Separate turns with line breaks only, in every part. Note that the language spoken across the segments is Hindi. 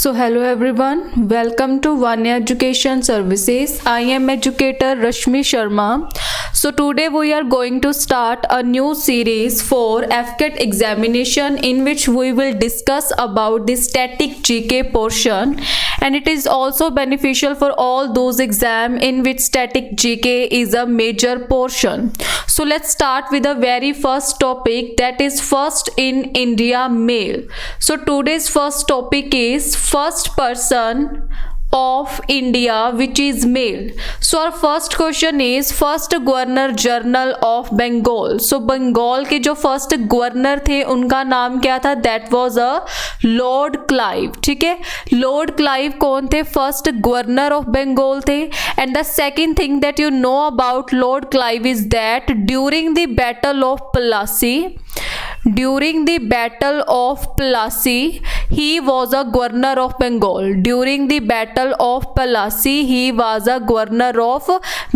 So hello everyone, welcome to One Year Education Services. I am educator Rashmi Sharma. So today we are going to start a new series for FCAT examination in which we will discuss about the static GK portion, and it is also beneficial for all those exams in which static GK is a major portion. So let's start with the very first topic, that is first in India male. So today's first topic is first person of India which is male. So our first question is first governor general of Bengal. So Bengal के जो फर्स्ट गवर्नर थे उनका नाम क्या था? That was a Lord Clive. ठीक है, लॉर्ड क्लाइव कौन थे? फर्स्ट गवर्नर ऑफ बंगाल थे. And the second thing that you know about Lord Clive is that during the battle of Plassey, during the battle of Plassey he was a governor of Bengal. During the battle of Plassey he was a governor of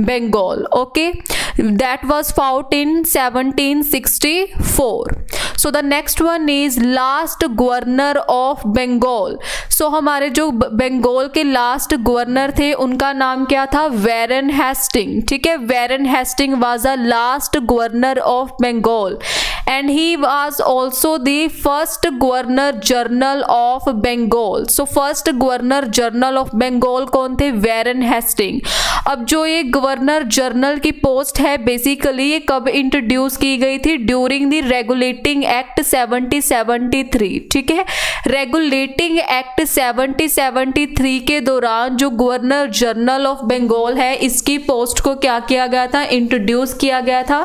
Bengal. Okay, that was fought in 1764. So the next one is last governor of Bengal. So हमारे जो बंगाल के लास्ट गवर्नर थे उनका नाम क्या था? Warren Hastings. ठीक है, Warren Hastings was a last governor of Bengal and he was also the first governor general of Bengal. So first governor general of Bengal कौन थे? Warren Hastings. अब जो ये गवर्नर जनरल की पोस्ट है बेसिकली ये कब इंट्रोड्यूस की गई थी? During the regulating act 1773. ठीक है, रेगुलेटिंग एक्ट 1773 के दौरान जो गवर्नर जनरल ऑफ बंगाल है इसकी पोस्ट को क्या किया गया था? इंट्रोड्यूस किया गया था.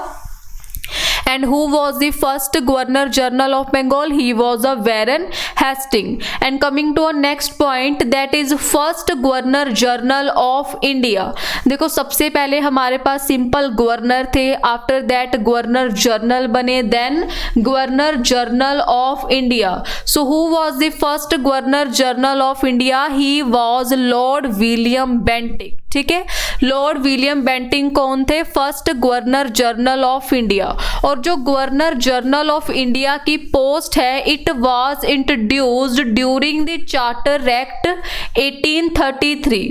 And who was the first governor general of Bengal? He was a Warren Hastings. And coming to our next point, that is first governor general of India. देखो सबसे पहले हमारे पास सिंपल गवर्नर थे, आफ्टर दैट गवर्नर जनरल बने, then governor general of India. So who was the first governor general of India? He was Lord William Bentinck. ठीक है, लॉर्ड विलियम बेंटिंक कौन थे? First governor general of India. और जो गवर्नर जनरल ऑफ इंडिया की पोस्ट है it was introduced during the charter act 1833.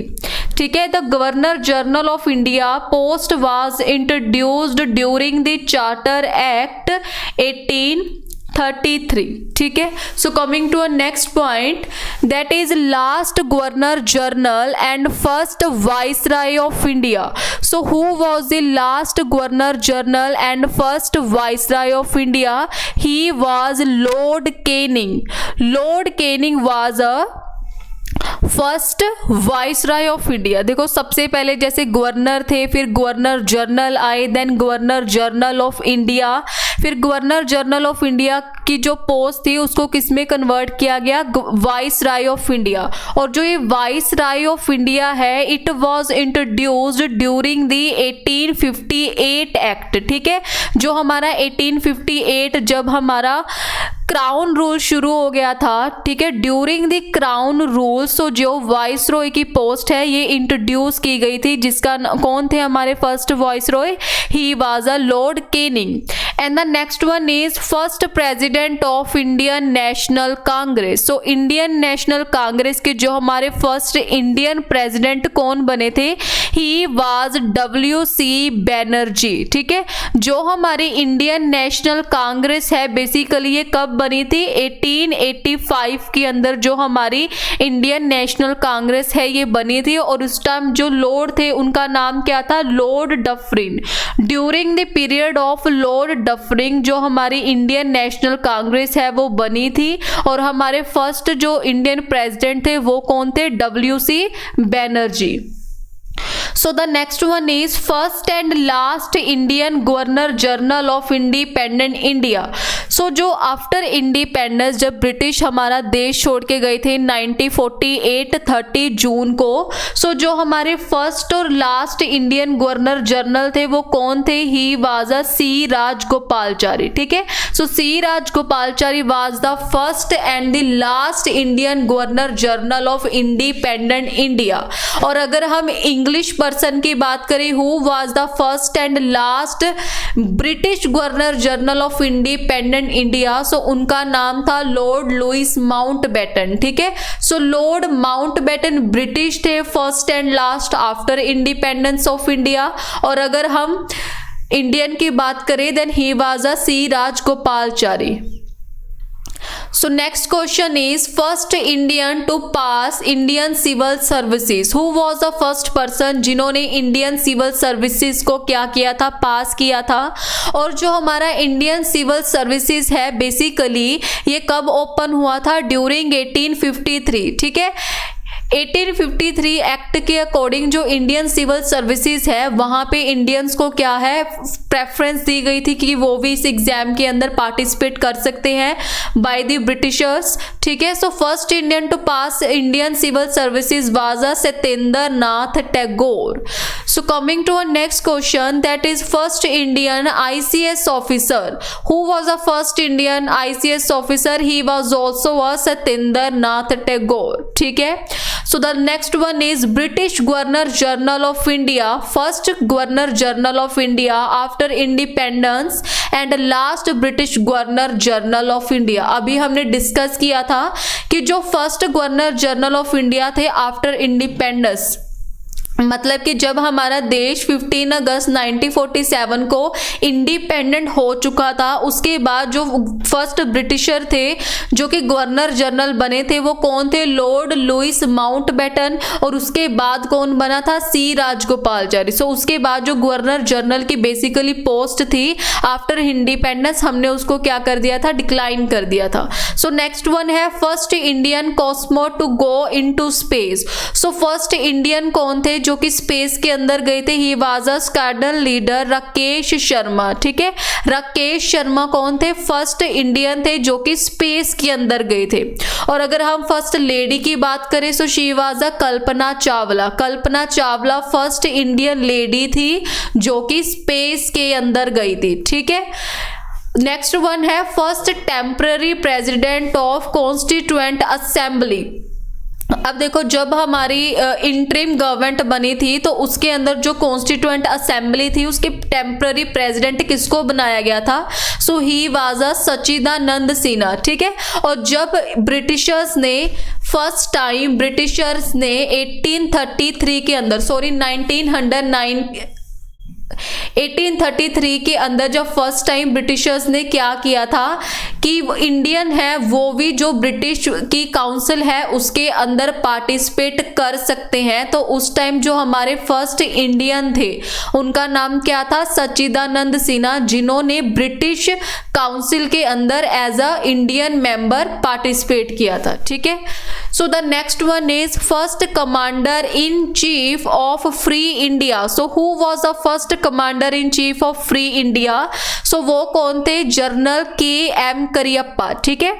ठीक है, the governor general of India post was introduced during the charter act 1833. ठीक है, so coming to a next point, that is last governor general and first viceroy of India. So who was the last governor general and first viceroy of India? He was Lord Canning. Lord Canning was a first viceroy of India. देखो सबसे पहले जैसे गवर्नर थे, फिर गवर्नर जनरल आए, then governor general of India, फिर गवर्नर जनरल ऑफ इंडिया की जो पोस्ट थी उसको किस में कन्वर्ट किया गया? Viceroy of India. और जो ये वाइसराय ऑफ इंडिया है it was introduced during the 1858 act. ठीक है, जो हमारा 1858 जब हमारा क्राउन रूल शुरू हो गया था, ठीक है, during the crown rule so जो वाइसरॉय की पोस्ट है ये इंट्रोड्यूस की गई थी, जिसका कौन थे हमारे first viceroy? He was a Lord Canning. And the next one is first president of Indian National Congress. So Indian National Congress के जो हमारे फर्स्ट इंडियन प्रेसिडेंट कौन बने थे? He was WC Banerjee. ठीक है, जो हमारी इंडियन नेशनल कांग्रेस है बेसिकली ये कब बनी थी? 1885 के अंदर जो हमारी इंडियन नेशनल कांग्रेस है ये बनी थी. और उस टाइम जो लॉर्ड थे उनका नाम क्या था? Lord Dufferin. During the period of Lord Dufferin जो हमारी इंडियन नेशनल कांग्रेस है वो बनी थी. और हमारे फर्स्ट जो इंडियन प्रेसिडेंट थे वो कौन थे? WC Banerjee. So the next one is first and last Indian Governor General of Independent India. So जो आफ्टर इंडिपेंडेंस जब ब्रिटिश हमारा देश छोड़ के गए थे 1948 30 जून को, सो जो हमारे फर्स्ट और लास्ट इंडियन गवर्नर जनरल थे वो कौन थे? He was a C Rajagopalachari. ठीक है, so C Rajagopalachari was the first and the last Indian governor general of independent India. और अगर हम इंग्लिश पर्सन की बात करें, who was the first and last British governor general of independent India, so उनका नाम था लॉर्ड लुइस माउंटबेटन। ठीक है, सो लॉर्ड माउंटबेटन ब्रिटिश थे first and last after independence of India. और अगर हम इंडियन की बात करें then he was a C Rajagopalachari. So next question is first Indian to pass Indian civil services. Who was the first person जिन्होंने इंडियन सिविल सर्विसेज को क्या किया था, पास किया था। और जो हमारा इंडियन सिविल सर्विसेज है बेसिकली ये कब ओपन हुआ था, ड्यूरिंग 1853। ठीक है, 1853 एक्ट के अकॉर्डिंग जो इंडियन सिविल सर्विसेज है वहां पे इंडियंस को क्या है, प्रेफरेंस दी गई थी कि वो भी इस एग्जाम के अंदर पार्टिसिपेट कर सकते हैं बाय द ब्रिटिशर्स। ठीक है, so first Indian to pass Indian civil services was Satyendra Nath Tagore. So coming to a next question, that is first Indian ICS officer. Who was the first Indian ICS officer, he was also a Satyendra Nath Tagore. ठीक है, so the next one is British Governor General of India, first Governor General of India after independence and last British Governor General of India। अभी हमने डिस्कस किया था कि जो first governor general of India थे आफ्टर इंडिपेंडेंस, मतलब कि जब हमारा देश 15 अगस्त 1947 को इंडिपेंडेंट हो चुका था, उसके बाद जो फर्स्ट ब्रिटिशर थे जो कि गवर्नर जनरल बने थे वो कौन थे, लॉर्ड लुइस माउंटबेटन। और उसके बाद कौन बना था, सी राजगोपालचारी। सो उसके बाद जो गवर्नर जनरल की बेसिकली पोस्ट थी आफ्टर इंडिपेंडेंस, हमने उसको क्या कर दिया था, डिक्लाइन कर दिया था। सो नेक्स्ट वन है first Indian cosmonaut to go into space. So first Indian कौन थे जो कि स्पेस के अंदर गए थे, he was a squadron leader Rakesh Sharma. ठीक है, राकेश शर्मा कौन थे, फर्स्ट इंडियन थे जो कि स्पेस के अंदर गए थे। और अगर हम फर्स्ट लेडी की बात करें तो she was a Kalpana Chawla. Kalpana Chawla first Indian lady थी जो कि स्पेस के अंदर गई थी। ठीक है, नेक्स्ट वन है first temporary president of constituent assembly. अब देखो जब हमारी इंटरिम गवर्नमेंट बनी थी तो उसके अंदर जो कॉन्स्टिट्यूएंट असेंबली थी उसके टेम्पररी प्रेसिडेंट किसको बनाया गया था, सो ही वाज अ सच्चिदानंद सिन्हा। ठीक है, और जब ब्रिटिशर्स ने फर्स्ट टाइम 1833 के अंदर 1833 के अंदर जब फर्स्ट टाइम ब्रिटिशर्स ने क्या किया था कि इंडियन है वो भी जो ब्रिटिश की काउंसिल है उसके अंदर पार्टिसिपेट कर सकते हैं। तो उस टाइम जो हमारे फर्स्ट इंडियन थे उनका नाम क्या था, सच्चिदानंद सिन्हा, जिन्होंने ब्रिटिश काउंसिल के अंदर as a Indian member participate किया था। ठीक है, so the next one is first commander in chief of free India. So who was the first commander in chief of free India, so वो कौन थे, जनरल KM करियप्पा। ठीक है,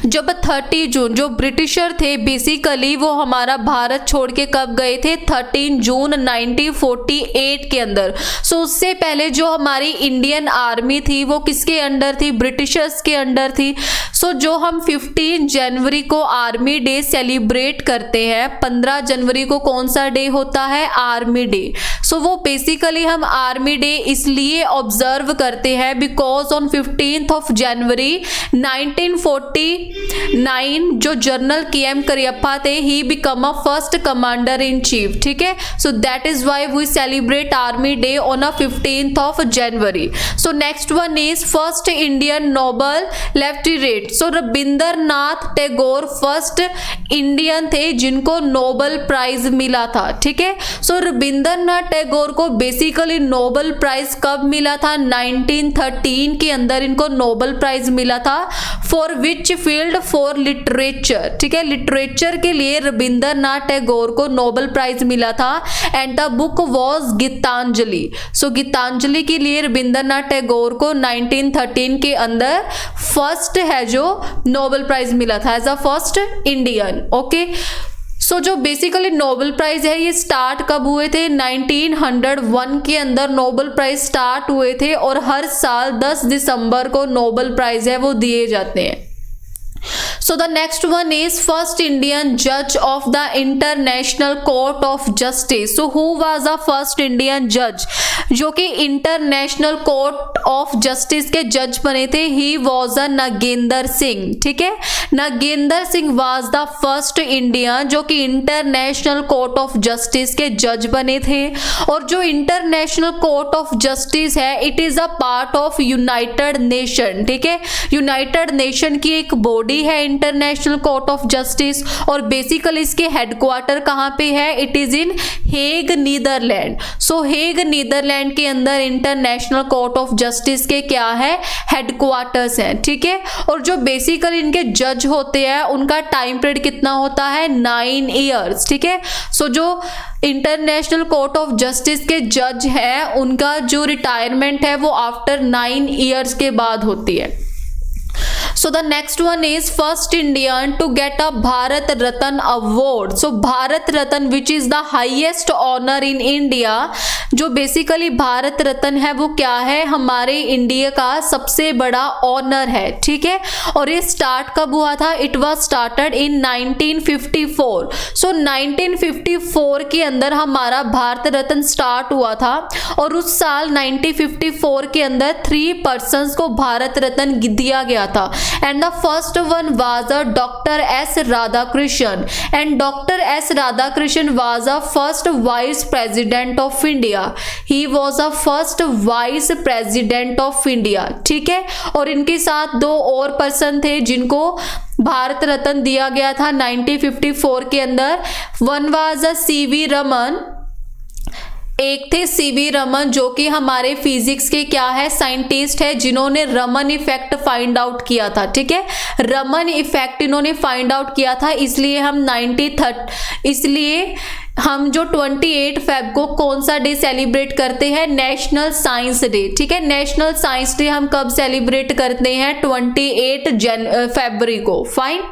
जब 30 जून जो ब्रिटिशर थे बेसिकली वो हमारा भारत छोड़ के कब गए थे, 13 जून 1948 के अंदर। सो उससे पहले जो हमारी इंडियन आर्मी थी वो किसके अंडर थी, ब्रिटिशर्स के अंडर थी। सो जो हम 15 जनवरी को आर्मी डे सेलिब्रेट करते हैं, 15 जनवरी को कौन सा डे होता है, आर्मी डे। सो वो बेसिकली हम आर्मी डे इसलिए ऑब्जर्व करते हैं बिकॉज ऑन 15 जनवरी 1949 जो जनरल KM करियप्पा थे he became a first commander in chief. ठीक है, so that is why we celebrate army day on a 15 January. So next one is first Indian Nobel lieutenant. So Rabindranath Tagore first Indian थे जिनको नोबल प्राइज मिला था। ठीक है, सो रविंद्रनाथ टैगोर को बेसिकली नोबल प्राइज कब मिला था, 1913 के अंदर इनको नोबल प्राइज मिला था। For which field, for literature. ठीक है, लिटरेचर के लिए रविंद्रनाथ टैगोर को नोबल प्राइज मिला था and the book was Gitanjali. So Gitanjali के लिए रविंद्रनाथ टैगोर को 1913 के अंदर फर्स्ट है जो नोबल प्राइज मिला था as a first Indian. Okay, so जो बेसिकली नोबल प्राइज है ये स्टार्ट कब हुए थे, 1901 के अंदर नोबल प्राइज स्टार्ट हुए थे और हर साल 10 दिसंबर को नोबल प्राइज है वो दिए जाते हैं। So the next one is first Indian judge of the International Court of Justice. So who was the first Indian judge जो कि इंटरनेशनल कोर्ट ऑफ जस्टिस के जज बने थे? He was a Nagendra Singh. ठीक है, Nagendra Singh was the first Indian जो कि इंटरनेशनल कोर्ट ऑफ जस्टिस के जज बने थे. और जो इंटरनेशनल कोर्ट ऑफ जस्टिस है, it is a part of United Nation. ठीक है, यूनाइटेड नेशन की एक बॉडी है इंटरनेशनल कोर्ट ऑफ जस्टिस. और बेसिकली इसके हेडक्वार्टर कहाँ पे है? It is in Hague, Netherland. So Hague, Netherland के अंदर इंटरनेशनल कोर्ट ऑफ जस्टिस के क्या है? हेडक्वार्टर्स हैं. ठीक है, और जो बेसिकली इनके जज होते हैं उनका टाइम पीरियड कितना होता है? 9 ईयर्स. ठीक है, सो जो इंटरनेशनल कोर्ट ऑफ जस्टिस के जज हैं उनका जो रिटायरमेंट है वो आफ्टर 9 ईयर्स के बाद होती है. So the next one is first Indian to get a Bharat Ratna award. So Bharat Ratna which is the highest honor in India. जो बेसिकली भारत रत्न है वो क्या है? हमारे इंडिया का सबसे बड़ा ऑनर है. ठीक है, और ये स्टार्ट कब हुआ था? It was started in 1954. सो 1954 के अंदर हमारा भारत रत्न स्टार्ट हुआ था. और उस साल 1954 के अंदर 3 पर्सन्स को भारत रत्न दिया गया था. And the first one was a Dr. S. Radhakrishnan, and Dr. S. Radhakrishnan was a first Vice President of India. He was a first Vice President of India. ठीक है, और इनके साथ 2 और पर्सन थे जिनको भारत रत्न दिया गया था 1954 के अंदर. One was a CV Raman. एक थे CV रमन जो कि हमारे फिजिक्स के क्या है? साइंटिस्ट है, जिन्होंने रमन इफेक्ट फाइंड आउट किया था. ठीक है, रमन इफेक्ट इन्होंने फाइंड आउट किया था. इसलिए हम जो 28 फेब को कौन सा डे सेलिब्रेट करते हैं? National science day. ठीक है, नेशनल साइंस डे हम कब सेलिब्रेट करते हैं? 28 फरवरी को. फाइन.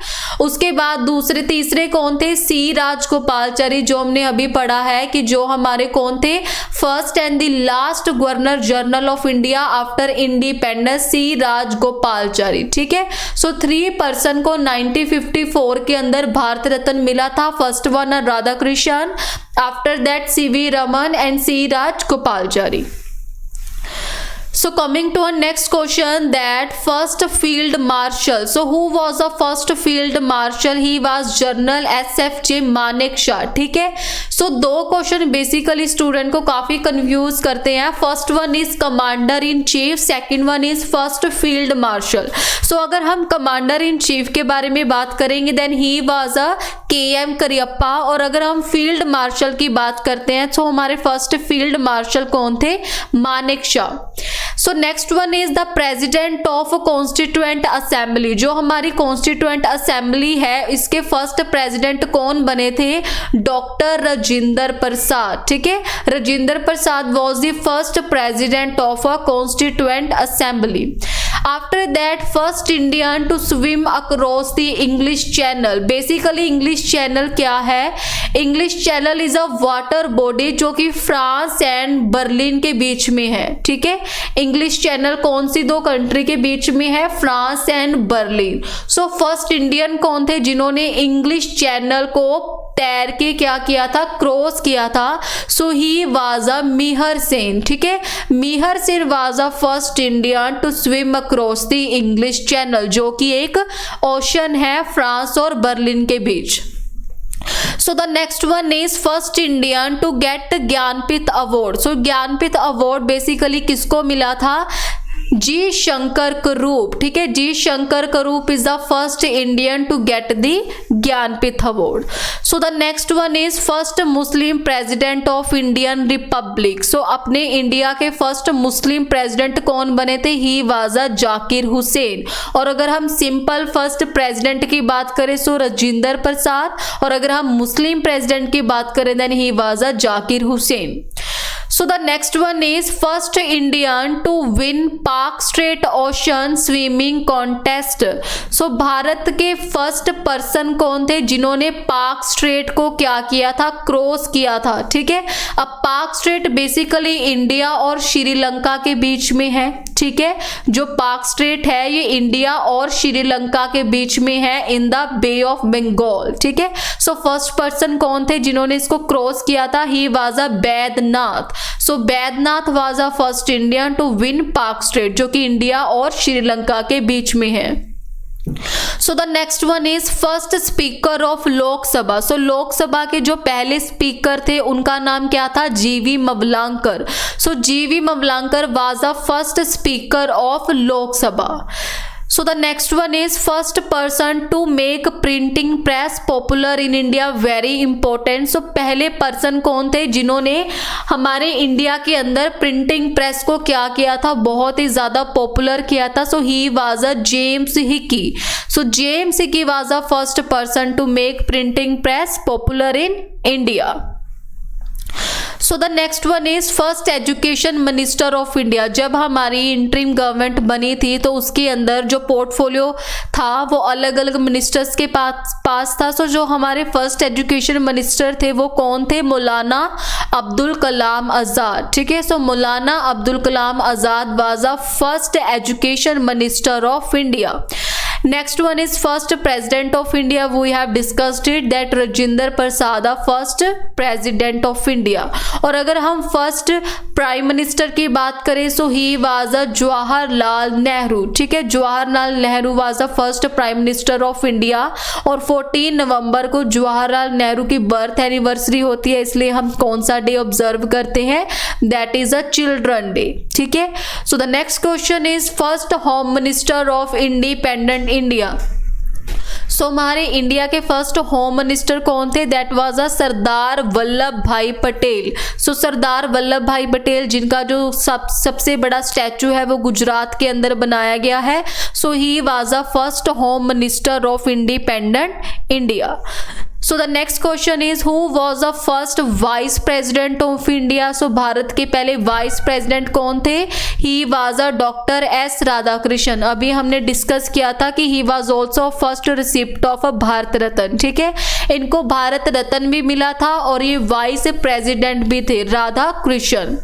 उसके बाद तीसरे कौन थे? C. राजगोपालचारी, जो हमने अभी पढ़ा है कि जो हमारे कौन थे? First and the last governor general of India after independence, C. Rajagopalachari. ठीक है, सो 3 पर्सन को 1954 के अंदर भारत रत्न मिला था. First one Radhakrishnan, after that CV Raman and C. Rajgopalachari. So coming to our next question, that first field marshal. So who was the first field marshal? He was General SFJ Manekshaw. ठीक है, so 2 क्वेश्चन बेसिकली स्टूडेंट को काफी कंफ्यूज करते हैं. First one is commander in chief, second one is first field marshal. So अगर हम कमांडर इन चीफ के बारे में बात करेंगे then he was a KM Cariappa. और अगर हम फील्ड मार्शल की बात करते हैं तो हमारे फर्स्ट फील्ड मार्शल कौन थे? मानेकशॉ. सो next one is the president of constituent assembly. जो हमारी कॉन्स्टिट्यूएंट असेंबली है इसके फर्स्ट प्रेसिडेंट कौन बने थे? डॉक्टर राजेंद्र प्रसाद. ठीक है, Rajendra Prasad was the first president of a constituent assembly. After that, first Indian to swim across the English Channel. Basically English Channel क्या है? English Channel is a water body जो कि फ्रांस एंड बर्लिन के बीच में है. ठीक है, English Channel कौन सी 2 कंट्री के बीच में है? France and Berlin. So first Indian कौन थे जिन्होंने इंग्लिश चैनल को तैर के क्या किया था? क्रॉस किया था. So he was a Mihir Sen. ठीक है, Mihir Sen was a first Indian to swim across the English channel, जो कि एक ओशन है फ्रांस और बर्लिन के बीच. So the next one is first Indian to get Jnanpith award. So Jnanpith award basically किसको मिला था? जी शंकर करूप. ठीक है, G Sankar Kurup is the first Indian to get the Jnanpith award. So the next one is first Muslim president of Indian republic. So अपने इंडिया के फर्स्ट मुस्लिम प्रेसिडेंट कौन बने थे? He was a Zakir Hussain. और अगर हम सिंपल फर्स्ट प्रेसिडेंट की बात करें सो राजेंद्र प्रसाद. और अगर हम मुस्लिम प्रेसिडेंट की बात करें then he was a Zakir Hussain. So the next one is first Indian to win Park Strait Ocean Swimming Contest. So Bharat के फर्स्ट पर्सन कौन थे जिन्होंने पार्क स्ट्रेट को क्या किया था? क्रॉस किया था. ठीक है, अब पार्क स्ट्रेट बेसिकली इंडिया और श्रीलंका के बीच में है. ठीक है। जो पाक स्ट्रेट है ये इंडिया और श्रीलंका के बीच में है in the bay of Bengal, ठीक है। सो फर्स्ट पर्सन कौन थे जिन्होंने इसको क्रॉस किया था? He was a Baidyanath. So Baidyanath was a first Indian to win Palk strait, जो कि इंडिया और श्रीलंका के बीच में है। So the next one is first speaker of Lok Sabha. So Lok Sabha के जो पहले स्पीकर थे उनका नाम क्या था? जीवी मवलांकर। सो जीवी Mavalankar was a first speaker of Lok Sabha. So the next one is first person to make printing press popular in India, very important। So पहले पर्सन कौन थे जिन्होंने हमारे इंडिया के अंदर प्रिंटिंग प्रेस को क्या किया था? बहुत ही ज्यादा पॉपुलर किया था। So he was a James Hicky. So James Hicky was a first person to make printing press popular in India. So the next one is first education minister of India. जब हमारी इंटरिम गवर्नमेंट बनी थी तो उसके अंदर जो पोर्टफोलियो था वो अलग अलग मिनिस्टर्स के पास था। सो जो हमारे फर्स्ट एजुकेशन मिनिस्टर थे वो कौन थे? मौलाना अब्दुल कलाम आज़ाद, ठीक है। So Maulana Abdul Kalam Azad was a first education minister of India. Next one is first president of India. We have discussed it that Rajinder Prasad, first president of India। और अगर हम फर्स्ट प्राइम मिनिस्टर की बात करें so he was a Jawaharlal Nehru, ठीक है। Jawaharlal Nehru was a first prime minister of India. और 14 नवंबर को जवाहरलाल नेहरू की बर्थ एनिवर्सरी होती है, इसलिए हम कौन सा डे ऑब्जर्व करते हैं? That is a children day, ठीक है। So the next question is first home minister of independent India. So हमारे इंडिया के फर्स्ट होम मिनिस्टर कौन थे? That was a Sardar Vallabhbhai Patel. So Sardar Vallabhbhai Patel जिनका जो सबसे बड़ा स्टैचू है वो गुजरात के अंदर बनाया गया है। So he was a first home minister of independent India. So the next question is who was the first vice president of India. So Bharat के पहले वाइस प्रेसिडेंट कौन थे? He was a doctor S Radhakrishnan. अभी हमने डिस्कस किया था कि he was also first recipient of a Bharat Ratna, ठीक है। इनको भारत रत्न भी मिला था और ये वाइस प्रेसिडेंट भी थे, Radhakrishnan.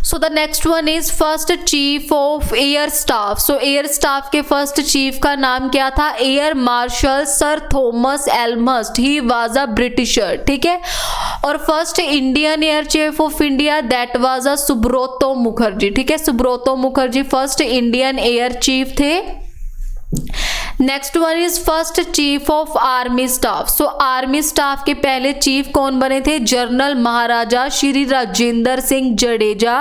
So the next one is first chief of air staff. So air staff के फर्स्ट चीफ का नाम क्या था? Air marshal sir Thomas Elmhirst. He was a Britisher, ठीक है। और first Indian air chief of India that was a Subroto Mukherjee, ठीक है। Subroto Mukherjee first Indian air chief थे। Next one is first chief of army staff. So army staff के पहले चीफ कौन बने थे? General Maharaja Shri Rajendra Singh Jadeja.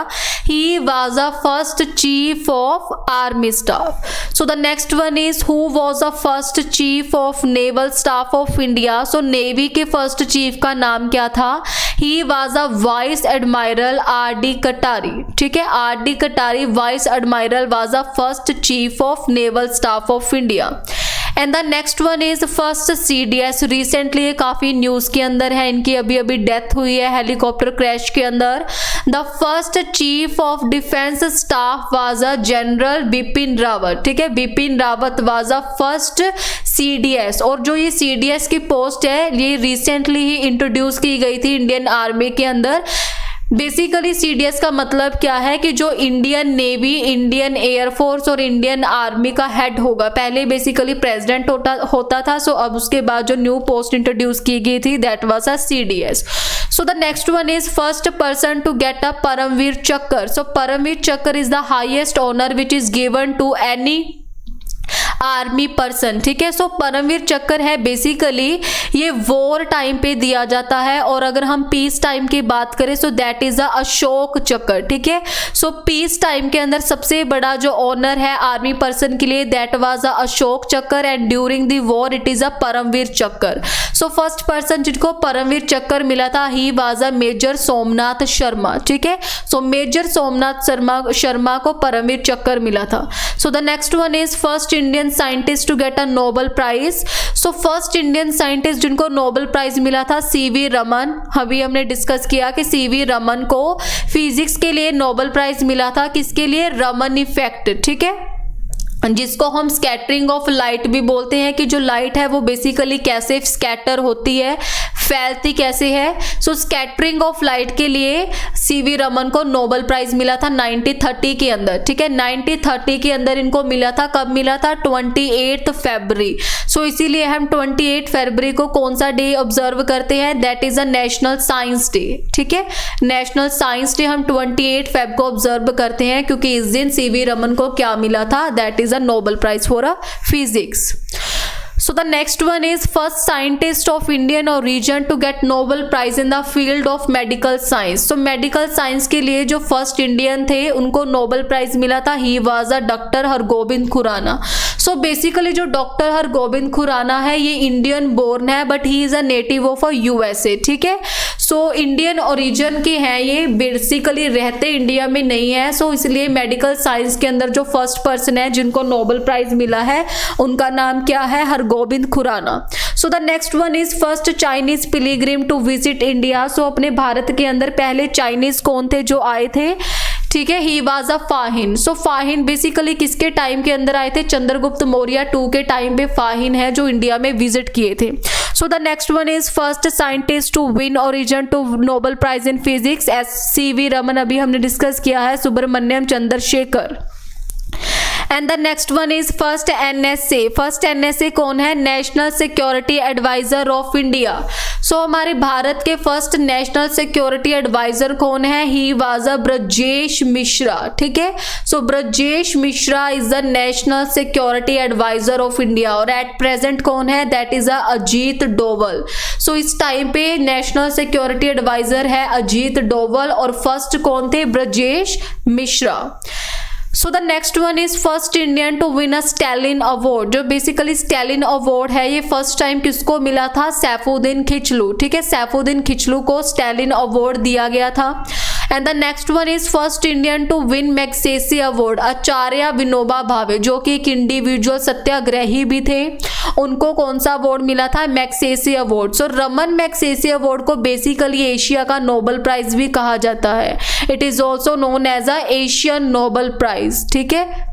He was a first chief of army staff. So the next one is who was a first chief of naval staff of India. So navy के फर्स्ट चीफ का नाम क्या था? He was a vice admiral R D कटारी, ठीक है। आर डी कटारी vice admiral was a first chief of naval staff of India. And the next one is first CDS। Recently ये काफी न्यूज के अंदर है, इनकी अभी अभी डेथ हुई है हेलीकॉप्टर क्रैश के अंदर। The first chief of defence staff was a general Bipin Rawat, ठीक है। Bipin Rawat was a first CDS। और जो ये CDS की पोस्ट है ये रिसेंटली ही इंट्रोड्यूस की गई थी इंडियन आर्मी के अंदर। बेसिकली CDS का मतलब क्या है कि जो इंडियन नेवी, इंडियन एयरफोर्स और इंडियन आर्मी का हेड होगा। पहले बेसिकली प्रेसिडेंट होता था। सो अब उसके बाद जो न्यू पोस्ट इंट्रोड्यूस की गई थी that was a CDS। So the next one is first person to get a Paramvir Chakra. So Paramvir Chakra is the highest honour which is given to any army person, ठीक है। सो परमवीर चक्कर है बेसिकली ये वॉर टाइम पे दिया जाता है। और अगर हम पीस टाइम की बात करें सो दैट इज अ अशोक चक्कर, ठीक है। सो पीस टाइम के अंदर सबसे बड़ा जो ऑनर है आर्मी पर्सन के लिए that was a Ashok Chakra and during the war it is a Paramvir Chakra. So first person जिनको परमवीर चक्कर मिला था he was a major Somnath Sharma, ठीक है। सो मेजर सोमनाथ शर्मा को परमवीर चक्कर मिला था। So the next one is first Indian scientist to get a Nobel prize. So first Indian scientist जिनको नोबेल प्राइज मिला था CV रमन। अभी हमने डिस्कस किया कि CV रमन को फिजिक्स के लिए नोबेल प्राइज मिला था। किसके लिए? रमन इफेक्ट, ठीक है। जिसको हम स्कैटरिंग ऑफ लाइट भी बोलते हैं, कि जो लाइट है वो बेसिकली कैसे स्कैटर होती है, फैलती कैसे है। सो स्कैटरिंग ऑफ लाइट के लिए सीवी रमन को नोबेल प्राइज मिला था 1930 के अंदर, ठीक है, 1930 के अंदर इनको मिला था। कब मिला था? 28 फरवरी। सो इसीलिए हम 28 फरवरी को कौन सा डे ऑब्जर्व करते हैं? That is a national science day, ठीक है, नेशनल साइंस डे हम 28 फेब को ऑब्जर्व करते हैं, क्योंकि इस दिन सीवी रमन को क्या मिला था? That is a Nobel Prize for physics. So the next one is first scientist of Indian origin to get Nobel Prize in the field of medical science. So medical science के लिए जो फर्स्ट इंडियन थे उनको नोबेल प्राइज मिला था, he was a doctor Hargobind Khurana. So basically जो डॉक्टर हरगोबिंद खुराना है ये इंडियन बोर्न है, but he is a native of a USA, ठीक है। सो इंडियन ओरिजिन के हैं, ये बेसिकली रहते इंडिया में नहीं है। सो इसलिए मेडिकल साइंस के अंदर जो फर्स्ट पर्सन है जिनको नोबेल प्राइज मिला है उनका नाम क्या है? Hargobind Khurana. So the next one is first Chinese pilgrim to visit India. So अपने भारत के अंदर पहले चाइनीज कौन थे जो आए थे? ठीक है, he was a फाहिन। So फाहिन basically किसके टाइम के अंदर आए थे? चंद्रगुप्त मौर्य 2 के टाइम पे फाहिन है जो इंडिया में विजिट किए थे। So the next one is first scientist to win origin to Nobel prize in physics. CV Raman अभी हमने डिस्कस किया है, Subrahmanyan Chandrasekhar. And the next one is first NSA. First NSA कौन है? National security adviser of India. So हमारे भारत के फर्स्ट नेशनल सिक्योरिटी एडवाइजर कौन है? He was a Brajesh Mishra, ठीक है। So Brajesh Mishra is the national security adviser of India. और एट प्रेजेंट कौन है? That is a Ajit Doval. So इस टाइम पे नेशनल सिक्योरिटी एडवाइजर है अजीत डोवल और फर्स्ट कौन थे? Brajesh Mishra. So the next one is first Indian to win a Stalin award. जो बेसिकली स्टैलिन अवार्ड है ये फर्स्ट टाइम किसको मिला था? सैफुद्दीन खिचलू, ठीक है, सैफुद्दीन खिचलू को स्टैलिन अवार्ड दिया गया था। And the next one is first Indian to win Magsaysay award. Acharya Vinoba Bhave जो कि एक इंडिविजुअल सत्याग्रही भी थे, उनको कौन सा अवार्ड मिला था? Magsaysay award. So Ramon Magsaysay award को बेसिकली एशिया का नोबेल प्राइज भी कहा जाता है। It is also known as a Asian Nobel prize, ठीक है,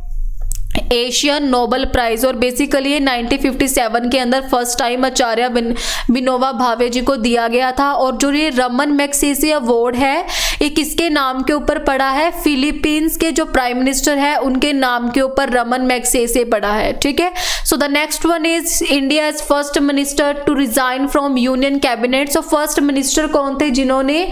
एशियन नोबेल प्राइज। और बेसिकली ये 1957 के अंदर फर्स्ट टाइम आचार्य विनोबा भावे जी को दिया गया था। और जो ये रमन मैग्सेसे अवार्ड है ये किसके नाम के ऊपर पड़ा है? फिलीपींस के जो प्राइम मिनिस्टर है उनके नाम के ऊपर रमन मैग्सेसे पड़ा है, ठीक है। So the next one is India is first minister to resign from union cabinet. So first minister कौन थे जिन्होंने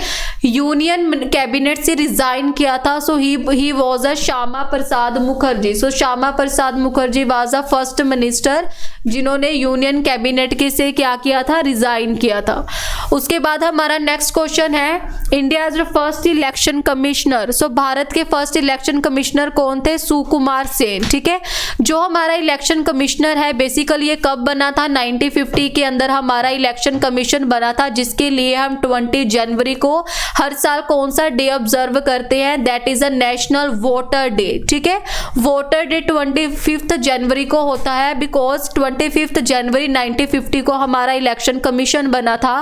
यूनियन कैबिनेट से रिजाइन किया था? So he was a Shyama Prasad Mukherjee. So Shyama Prasad Mukherjee was a first minister जिन्होंने यूनियन कैबिनेट के से क्या किया था? रिजाइन किया था। उसके बाद हमारा नेक्स्ट क्वेश्चन है India is first election commissioner. So Bharat के फर्स्ट इलेक्शन कमिश्नर कौन थे? सुकुमार सेन, ठीक है। जो हमारा इलेक्शन कमिश्नर है बेसिकली ये कब बना था? 1950 के अंदर हमारा इलेक्शन कमीशन बना था, जिसके लिए हम 20 जनवरी को हर साल कौन सा डे ऑब्जर्व करते हैं? That is a national voter day, ठीक है। वोटर डे 25 जनवरी को होता है बिकॉज 25 जनवरी 1950 को हमारा इलेक्शन कमीशन बना था।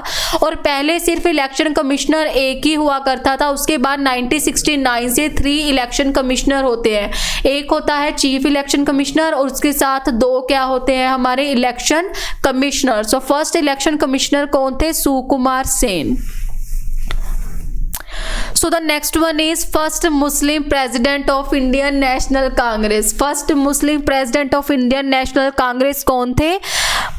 और पहले सिर्फ इलेक्शन कमिश्नर एक ही हुआ करता था, उसके बाद 1969 से 3 इलेक्शन कमिश्नर होते हैं। एक होता है चीफ इलेक्शन कमिश्नर और उसके साथ 2 क्या होते हैं? हमारे election commissioner. So first election commissioner कौन थे? Sukumar Sen. So the next one is first Muslim president of Indian National Congress. First Muslim president of Indian National Congress कौन थे?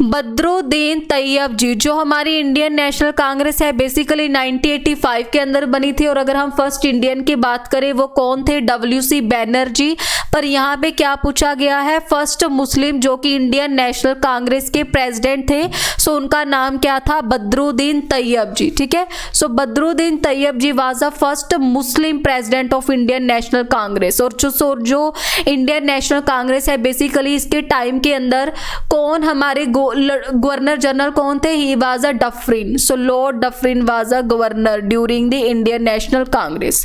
बदरुद्दीन तैयब जी। जो हमारी इंडियन नेशनल कांग्रेस है बेसिकली 1985 के अंदर बनी थी। और अगर हम फर्स्ट इंडियन की बात करें वो कौन थे? WC बैनर्जी। पर यहाँ पे क्या पूछा गया है? फर्स्ट मुस्लिम जो कि इंडियन नेशनल कांग्रेस के प्रेसिडेंट थे, सो उनका नाम क्या था? बदरुद्दीन तैयब जी, ठीक है। So Badruddin Tyabji was the first Muslim president of Indian National Congress. और जो इंडियन नेशनल कांग्रेस है बेसिकली इसके टाइम के अंदर कौन हमारे गवर्नर जनरल कौन थे? He was a Dufferin. So Lord Dufferin was a governor during the Indian National Congress.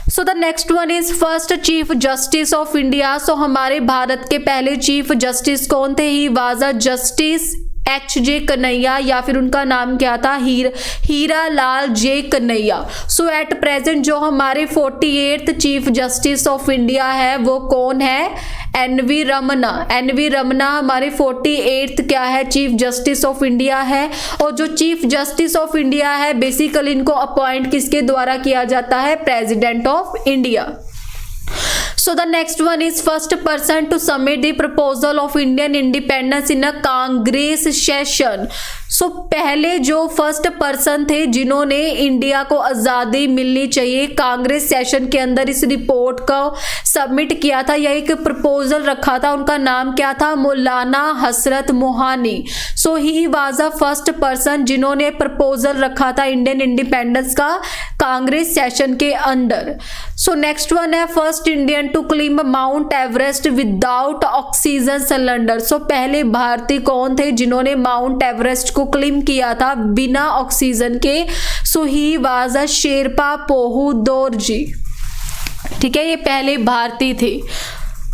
So the next one is first chief justice of India. So हमारे भारत के पहले चीफ जस्टिस कौन थे? He was a justice H.J. Kania, या फिर उनका नाम क्या था, Hiralal J Kania. So at present जो हमारे 48th chief justice of India है वो कौन है, एन.वी. रमन्ना। एन.वी. रमन्ना हमारे 48th क्या है, चीफ जस्टिस ऑफ इंडिया है। और जो चीफ जस्टिस ऑफ इंडिया है बेसिकली इनको अपॉइंट किसके द्वारा किया जाता है, president of India. So the next one is first person to submit the proposal of Indian independence in a Congress session. So पहले जो फर्स्ट पर्सन थे जिन्होंने इंडिया को आज़ादी मिलनी चाहिए कांग्रेस सेशन के अंदर इस रिपोर्ट को सबमिट किया था या एक प्रपोजल रखा था, उनका नाम क्या था, Maulana Hasrat Mohani. So he was a first person जिन्होंने प्रपोजल रखा था इंडियन इंडिपेंडेंस का कांग्रेस सेशन के अंदर। सो नेक्स्ट वन है first Indian to climb Mount Everest without oxygen cylinder. So पहले भारतीय कौन थे जिन्होंने माउंट एवरेस्ट को क्लाइम किया था बिना ऑक्सीजन के, सो ही वाज अ शेरपा पोहू दोरजी। ठीक है, ये पहले भारतीय थे।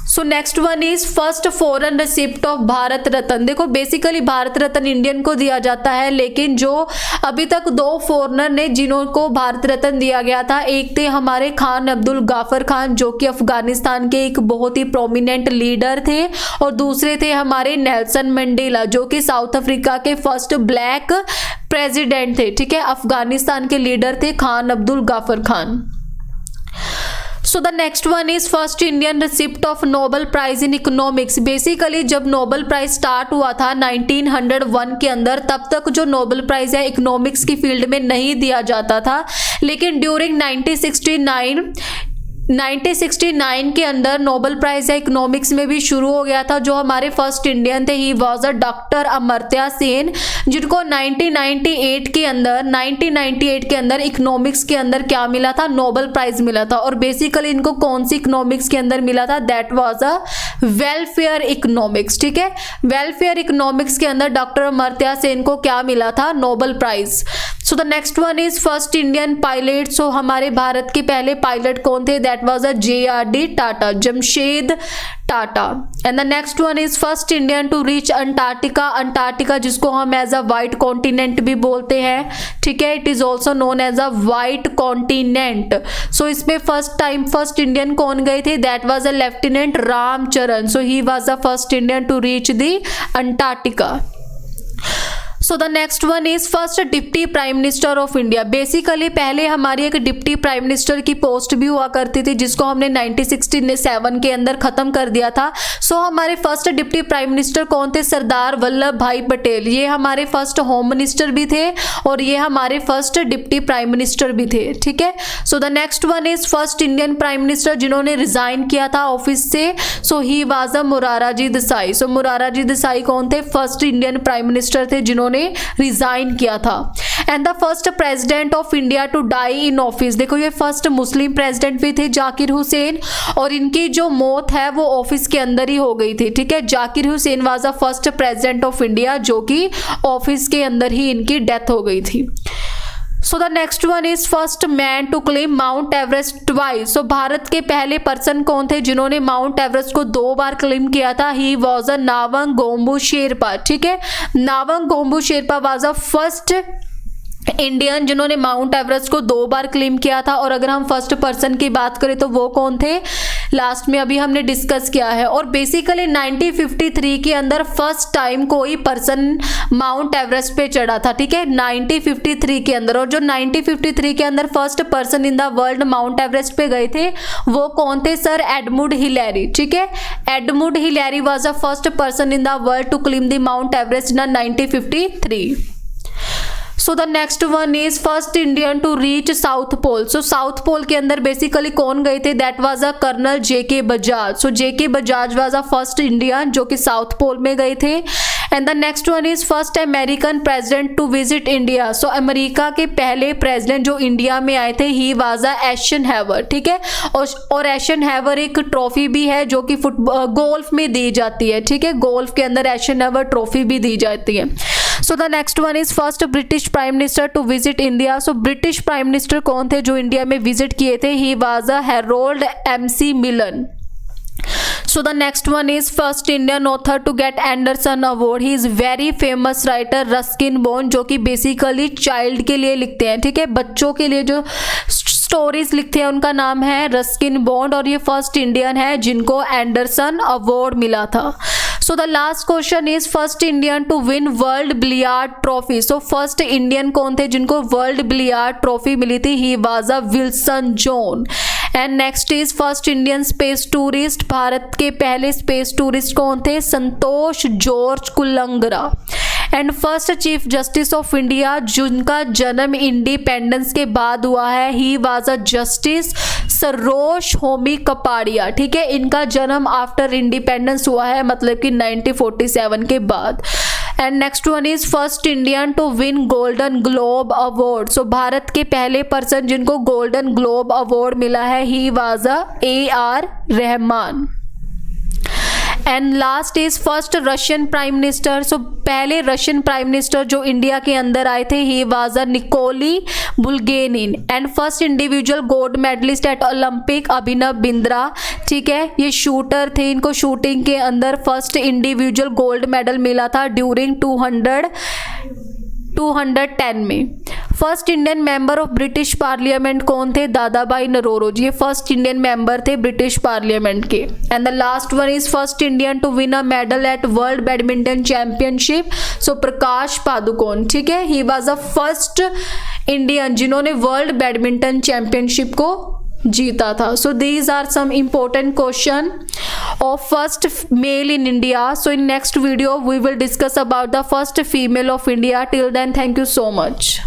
So next one is first foreign recipient of Bharat Ratna. देखो बेसिकली भारत रत्न इंडियन को दिया जाता है, लेकिन जो अभी तक दो फॉरेनर ने जिनको भारत रत्न दिया गया था, एक थे हमारे खान अब्दुल गाफर खान जो कि अफगानिस्तान के एक बहुत ही प्रोमिनेंट लीडर थे, और दूसरे थे हमारे नेल्सन मंडेला जो कि साउथ अफ्रीका के फर्स्ट ब्लैक प्रेसिडेंट थे। ठीक है, अफगानिस्तान के लीडर थे Khan Abdul Ghaffar Khan. So the next one is first Indian recipient of Nobel prize in economics. Basically जब नोबेल प्राइज स्टार्ट हुआ था 1901 के अंदर, तब तक जो नोबेल प्राइज है इकोनॉमिक्स की फील्ड में नहीं दिया जाता था, लेकिन ड्यूरिंग 1969 के अंदर नोबेल प्राइज है इकोनॉमिक्स में भी शुरू हो गया था। जो हमारे फर्स्ट इंडियन थे he was a doctor Amartya Sen, जिनको 1998 के अंदर इकोनॉमिक्स के अंदर क्या मिला था, नोबेल प्राइज मिला था। और बेसिकली इनको कौन सी इकोनॉमिक्स के अंदर मिला था, that was a welfare economics. ठीक है, वेलफेयर इकोनॉमिक्स के अंदर डॉक्टर अमर्त्य सेन को क्या मिला था, Nobel prize. So the next one is first Indian pilot. So हमारे भारत के पहले पायलट कौन थे, that was a JRD Tata, Jamshed Tata. And the next one is first Indian to reach Antarctica. Antarctica जिसको हम एज अ वाइट कॉन्टिनेंट भी बोलते हैं। ठीक है, it is also known as a white continent. So इसमें फर्स्ट इंडियन कौन गए थे, that was a lieutenant Ramcharan. So he was the first Indian to reach the Antarctica. So the next one is first deputy prime minister of India. Basically पहले हमारी एक डिप्टी प्राइम मिनिस्टर की पोस्ट भी हुआ करती थी जिसको हमने 1967 के अंदर खत्म कर दिया था। सो हमारे फर्स्ट डिप्टी प्राइम मिनिस्टर कौन थे, सरदार वल्लभ भाई पटेल। ये हमारे फर्स्ट होम मिनिस्टर भी थे और ये हमारे फर्स्ट डिप्टी प्राइम मिनिस्टर भी थे। ठीक है, so the next one is first Indian prime minister जिन्होंने रिजाइन किया था ऑफिस से, so he was a Morarji Desai. So Morarji Desai कौन थे, फर्स्ट इंडियन प्राइम मिनिस्टर थे जिन्होंने रिजाइन किया था। And the first president of India to die in office. देखो ये फर्स्ट मुस्लिम प्रेसिडेंट भी थे, जाकिर हुसैन, और इनकी जो मौत है वो ऑफिस के अंदर ही हो गई थी। ठीक है, Zakir Hussain was the first president of India जो कि ऑफिस के अंदर ही इनकी डेथ हो गई थी। So the next one is first man to claim Mount Everest twice. So Bharat के पहले पर्सन कौन थे जिन्होंने माउंट एवरेस्ट को 2 बार क्लेम किया था, he was a Nawang Gombu Sherpa. ठीक है, Nawang Gombu Sherpa was a first Indian जिन्होंने माउंट एवरेस्ट को 2 बार क्लेम किया था। और अगर हम फर्स्ट पर्सन की बात करें तो वो कौन थे, लास्ट में अभी हमने डिस्कस किया है। और बेसिकली 1953 के अंदर फर्स्ट टाइम कोई पर्सन माउंट एवरेस्ट पे चढ़ा था। ठीक है, 1953 के अंदर। और जो 1953 के अंदर first person in the world mount Everest पे गए थे वो कौन थे, सर एडमंड हिलेरी। ठीक है, Edmund Hillary was the first person in the world to claim the Mount Everest in 1953। So the next one is first Indian to reach south pole. So south pole के अंदर बेसिकली कौन गए थे, that was a colonel JK Bajaj. So JK Bajaj was a first Indian जो कि साउथ पोल में गए थे। And the next one is first American president to visit India. So America के पहले प्रेसिडेंट जो इंडिया में आए थे ही वाज अ एशनहेवर। ठीक है, और एशनहेवर एक ट्रॉफी भी है जो कि गोल्फ में दी जाती है। ठीक है, गोल्फ के अंदर एशनहेवर ट्रॉफी भी दी जाती है। So the next one is first British prime minister to visit India. So British prime minister कौन थे जो इंडिया में विजिट किए थे, he was a Harold MC Millan. So the next one is first Indian author to get Anderson Award. He is very famous writer Ruskin bond, जो कि बेसिकली चाइल्ड के लिए लिखते हैं, ठीक है, बच्चों के लिए जो स्टोरीज लिखते हैं उनका नाम है रस्किन बॉन्ड, और ये फर्स्ट इंडियन है जिनको एंडरसन अवार्ड मिला था. So the last question is first Indian to win world billiard trophy. So first Indian कौन थे जिनको वर्ल्ड बिलियर्ड ट्रॉफी मिली थी? He was a Wilson John. And next is first Indian space tourist. Bharat के पहले स्पेस टूरिस्ट कौन थे? Santosh George Kulangara. And first chief justice of India जिनका जन्म इंडिपेंडेंस के बाद हुआ है, he was a justice Sarosh Homi Kapadia, ठीक है, इनका जन्म आफ्टर इंडिपेंडेंस हुआ है, मतलब कि 1947 के बाद. And next one is first Indian to win golden globe award. So Bharat के पहले पर्सन जिनको गोल्डन ग्लोब अवार्ड मिला है, he was a AR Rahman. And last is first Russian prime minister. So पहले रशियन प्राइम मिनिस्टर जो इंडिया के अंदर आए थे, he was a Nikolai Bulganin. And first individual gold medallist at Olympic Abhinav Bindra, ठीक है, ये शूटर थे, इनको शूटिंग के अंदर फर्स्ट इंडिविजुअल गोल्ड मेडल मिला था ड्यूरिंग 210 में. First Indian member of British parliament कौन थे? दादा भाई नरोरोजी, ये फर्स्ट इंडियन मेंबर थे ब्रिटिश पार्लियामेंट के. And the last one is first Indian to win a medal at world badminton championship. So Prakash Padukone, ठीक है, he was a first Indian जिन्होंने वर्ल्ड बैडमिंटन चैंपियनशिप को जीता था. So these are some important question of first male in India. So in next video we will discuss about the first female of India. Till then, thank you so much.